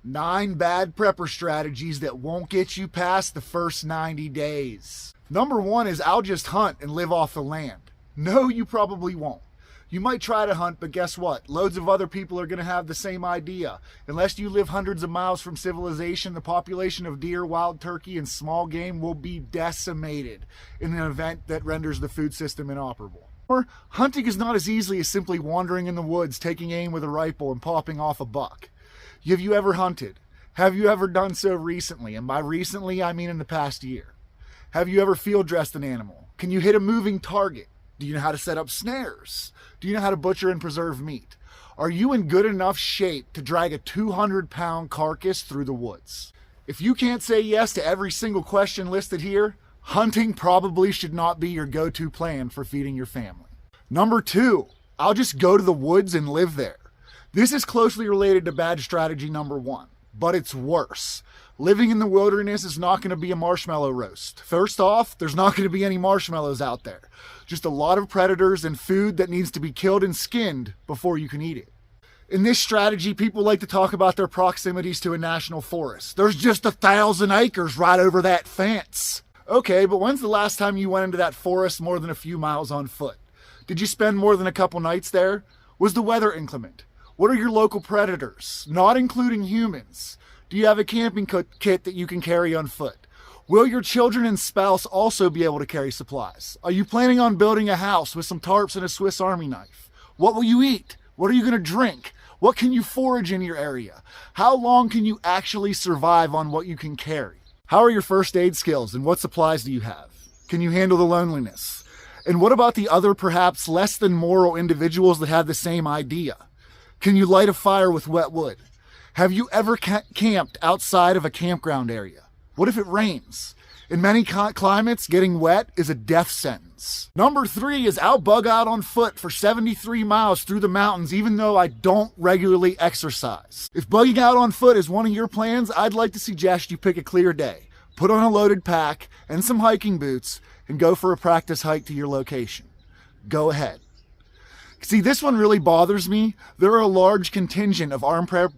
9 bad prepper strategies that won't get you past the first 90 days. Number 1 is I'll just hunt and live off the land. No, you probably won't. You might try to hunt, but guess what? Loads of other people are going to have the same idea. Unless you live hundreds of miles from civilization, the population of deer, wild turkey, and small game will be decimated in an event that renders the food system inoperable. Or hunting is not as easily as simply wandering in the woods, taking aim with a rifle, and popping off a buck. Have you ever hunted? Have you ever done so recently? And by recently, I mean in the past year. Have you ever field dressed an animal? Can you hit a moving target? Do you know how to set up snares? Do you know how to butcher and preserve meat? Are you in good enough shape to drag a 200-pound carcass through the woods? If you can't say yes to every single question listed here, hunting probably should not be your go-to plan for feeding your family. Number 2, I'll just go to the woods and live there. This is closely related to bad strategy number 1, but it's worse. Living in the wilderness is not going to be a marshmallow roast. First off, there's not going to be any marshmallows out there. Just a lot of predators and food that needs to be killed and skinned before you can eat it. In this strategy, people like to talk about their proximities to a national forest. There's just 1,000 acres right over that fence. Okay, but when's the last time you went into that forest more than a few miles on foot? Did you spend more than a couple nights there? Was the weather inclement? What are your local predators, not including humans? Do you have a camping kit that you can carry on foot? Will your children and spouse also be able to carry supplies? Are you planning on building a house with some tarps and a Swiss Army knife? What will you eat? What are you going to drink? What can you forage in your area? How long can you actually survive on what you can carry? How are your first aid skills and what supplies do you have? Can you handle the loneliness? And what about the other perhaps less than moral individuals that have the same idea? Can you light a fire with wet wood? Have you ever camped outside of a campground area? What if it rains? In many climates, getting wet is a death sentence. Number 3 is I'll bug out on foot for 73 miles through the mountains even though I don't regularly exercise. If bugging out on foot is one of your plans, I'd like to suggest you pick a clear day. Put on a loaded pack and some hiking boots and go for a practice hike to your location. Go ahead. See, this one really bothers me. There are a large contingent of armchair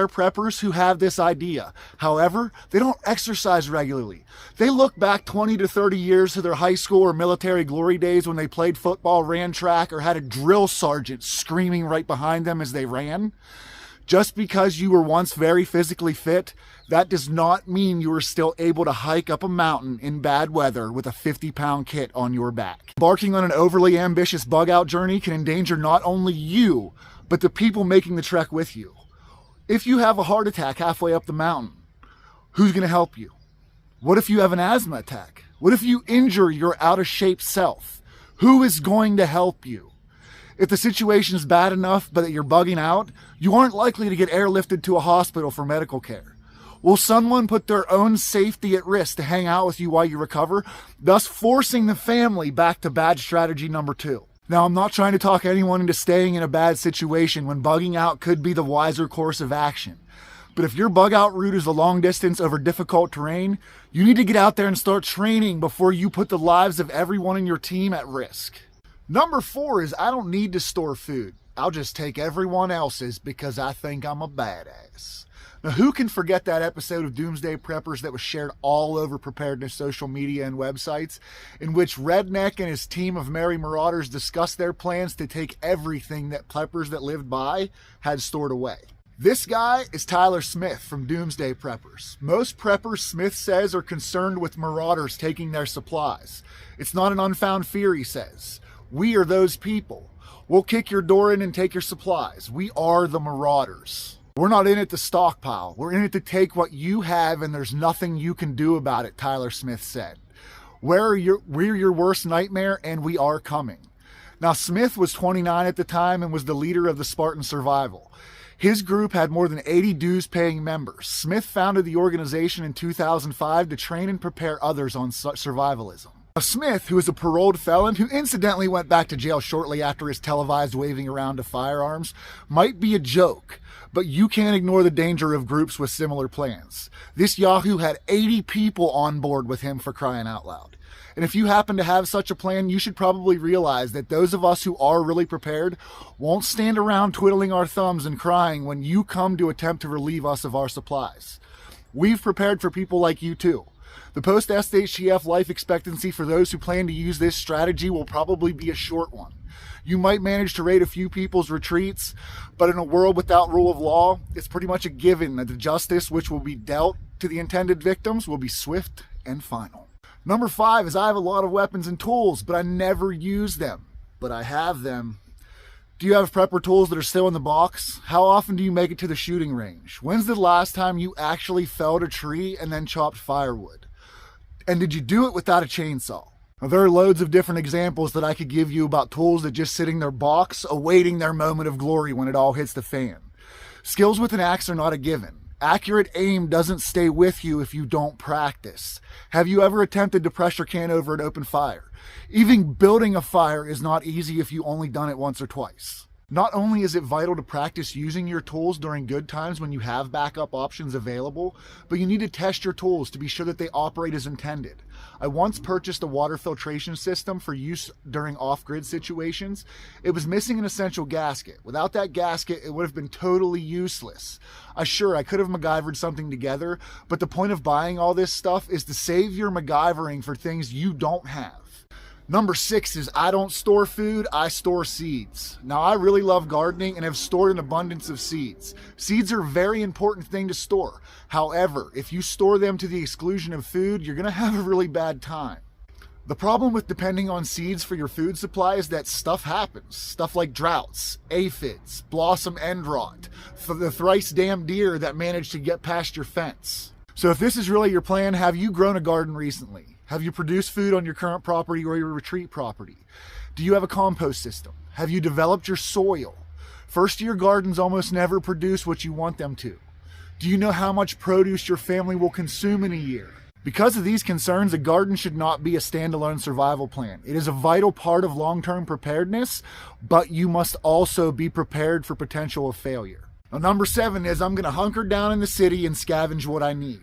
preppers who have this idea. However, they don't exercise regularly. They look back 20 to 30 years to their high school or military glory days when they played football, ran track, or had a drill sergeant screaming right behind them as they ran. Just because you were once very physically fit, that does not mean you are still able to hike up a mountain in bad weather with a 50-pound kit on your back. Embarking on an overly ambitious bug-out journey can endanger not only you, but the people making the trek with you. If you have a heart attack halfway up the mountain, who's going to help you? What if you have an asthma attack? What if you injure your out-of-shape self? Who is going to help you? If the situation is bad enough but that you're bugging out, you aren't likely to get airlifted to a hospital for medical care. Will someone put their own safety at risk to hang out with you while you recover, thus forcing the family back to bad strategy number 2? Now, I'm not trying to talk anyone into staying in a bad situation when bugging out could be the wiser course of action. But if your bug out route is a long distance over difficult terrain, you need to get out there and start training before you put the lives of everyone in your team at risk. Number 4 is I don't need to store food. I'll just take everyone else's because I think I'm a badass. Now, who can forget that episode of Doomsday Preppers that was shared all over preparedness social media and websites, in which Redneck and his team of merry marauders discussed their plans to take everything that preppers that lived by had stored away? This guy is Tyler Smith from Doomsday Preppers. Most preppers, Smith says, are concerned with marauders taking their supplies. It's not an unfound fear, he says. We are those people. We'll kick your door in and take your supplies. We are the marauders. We're not in it to stockpile. We're in it to take what you have, and there's nothing you can do about it, Tyler Smith said. We're your worst nightmare, and we are coming. Now, Smith was 29 at the time and was the leader of the Spartan Survival. His group had more than 80 dues-paying members. Smith founded the organization in 2005 to train and prepare others on survivalism. Smith, who is a paroled felon who incidentally went back to jail shortly after his televised waving around of firearms, might be a joke, but you can't ignore the danger of groups with similar plans. This Yahoo had 80 people on board with him, for crying out loud. And if you happen to have such a plan, you should probably realize that those of us who are really prepared won't stand around twiddling our thumbs and crying when you come to attempt to relieve us of our supplies. We've prepared for people like you too. The post-SHTF life expectancy for those who plan to use this strategy will probably be a short one. You might manage to raid a few people's retreats, but in a world without rule of law, it's pretty much a given that the justice which will be dealt to the intended victims will be swift and final. Number 5 is I have a lot of weapons and tools, but I never use them. But I have them. Do you have prepper tools that are still in the box? How often do you make it to the shooting range? When's the last time you actually felled a tree and then chopped firewood? And did you do it without a chainsaw? Now, there are loads of different examples that I could give you about tools that just sit in their box, awaiting their moment of glory when it all hits the fan. Skills with an axe are not a given. Accurate aim doesn't stay with you if you don't practice. Have you ever attempted to pressure can over an open fire? Even building a fire is not easy if you only done it once or twice. Not only is it vital to practice using your tools during good times when you have backup options available, but you need to test your tools to be sure that they operate as intended. I once purchased a water filtration system for use during off-grid situations. It was missing an essential gasket. Without that gasket, it would have been totally useless. I could have MacGyvered something together, but the point of buying all this stuff is to save your MacGyvering for things you don't have. Number 6 is I don't store food, I store seeds. Now, I really love gardening and have stored an abundance of seeds. Seeds are a very important thing to store. However, if you store them to the exclusion of food, you're going to have a really bad time. The problem with depending on seeds for your food supply is that stuff happens. Stuff like droughts, aphids, blossom end rot, the thrice damned deer that managed to get past your fence. So if this is really your plan, have you grown a garden recently? Have you produced food on your current property or your retreat property? Do you have a compost system? Have you developed your soil? First-year gardens almost never produce what you want them to. Do you know how much produce your family will consume in a year? Because of these concerns, a garden should not be a standalone survival plan. It is a vital part of long-term preparedness, but you must also be prepared for potential of failure. Now, number 7 is I'm going to hunker down in the city and scavenge what I need.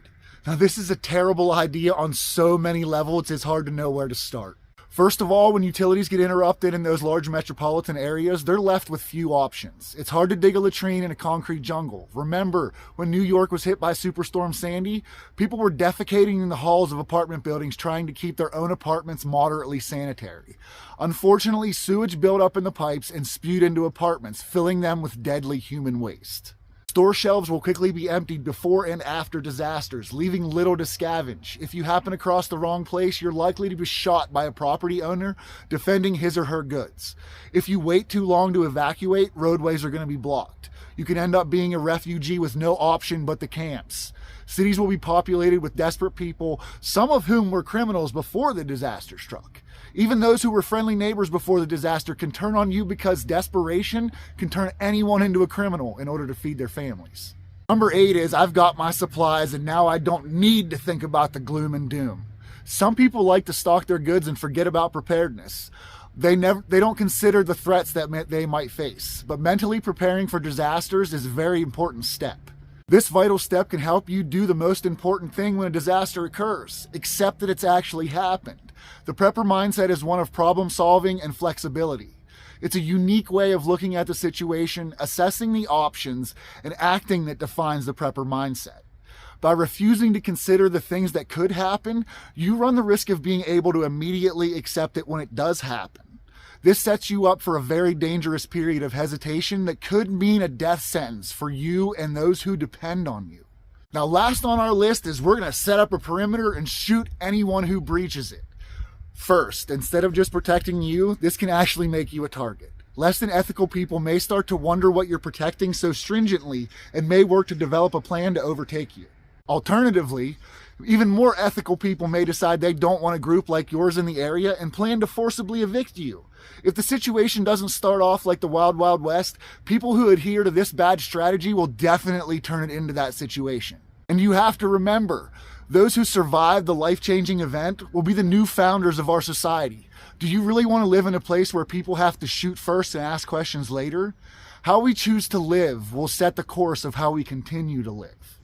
Now, this is a terrible idea on so many levels, it's hard to know where to start. First of all, when utilities get interrupted in those large metropolitan areas, they're left with few options. It's hard to dig a latrine in a concrete jungle. Remember, when New York was hit by Superstorm Sandy, people were defecating in the halls of apartment buildings trying to keep their own apartments moderately sanitary. Unfortunately, sewage built up in the pipes and spewed into apartments, filling them with deadly human waste. Store shelves will quickly be emptied before and after disasters, leaving little to scavenge. If you happen across the wrong place, you're likely to be shot by a property owner defending his or her goods. If you wait too long to evacuate, roadways are going to be blocked. You can end up being a refugee with no option but the camps. Cities will be populated with desperate people, some of whom were criminals before the disaster struck. Even those who were friendly neighbors before the disaster can turn on you because desperation can turn anyone into a criminal in order to feed their families. Number 8 is I've got my supplies and now I don't need to think about the gloom and doom. Some people like to stock their goods and forget about preparedness. They don't consider the threats that they might face, but mentally preparing for disasters is a very important step. This vital step can help you do the most important thing when a disaster occurs, accept that it's actually happened. The prepper mindset is one of problem solving and flexibility. It's a unique way of looking at the situation, assessing the options, and acting that defines the prepper mindset. By refusing to consider the things that could happen, you run the risk of being able to immediately accept it when it does happen. This sets you up for a very dangerous period of hesitation that could mean a death sentence for you and those who depend on you. Now, last on our list is we're going to set up a perimeter and shoot anyone who breaches it. First, instead of just protecting you, this can actually make you a target. Less than ethical people may start to wonder what you're protecting so stringently and may work to develop a plan to overtake you. Alternatively, even more ethical people may decide they don't want a group like yours in the area and plan to forcibly evict you. If the situation doesn't start off like the Wild Wild West, people who adhere to this bad strategy will definitely turn it into that situation. And you have to remember, those who survive the life-changing event will be the new founders of our society. Do you really want to live in a place where people have to shoot first and ask questions later? How we choose to live will set the course of how we continue to live.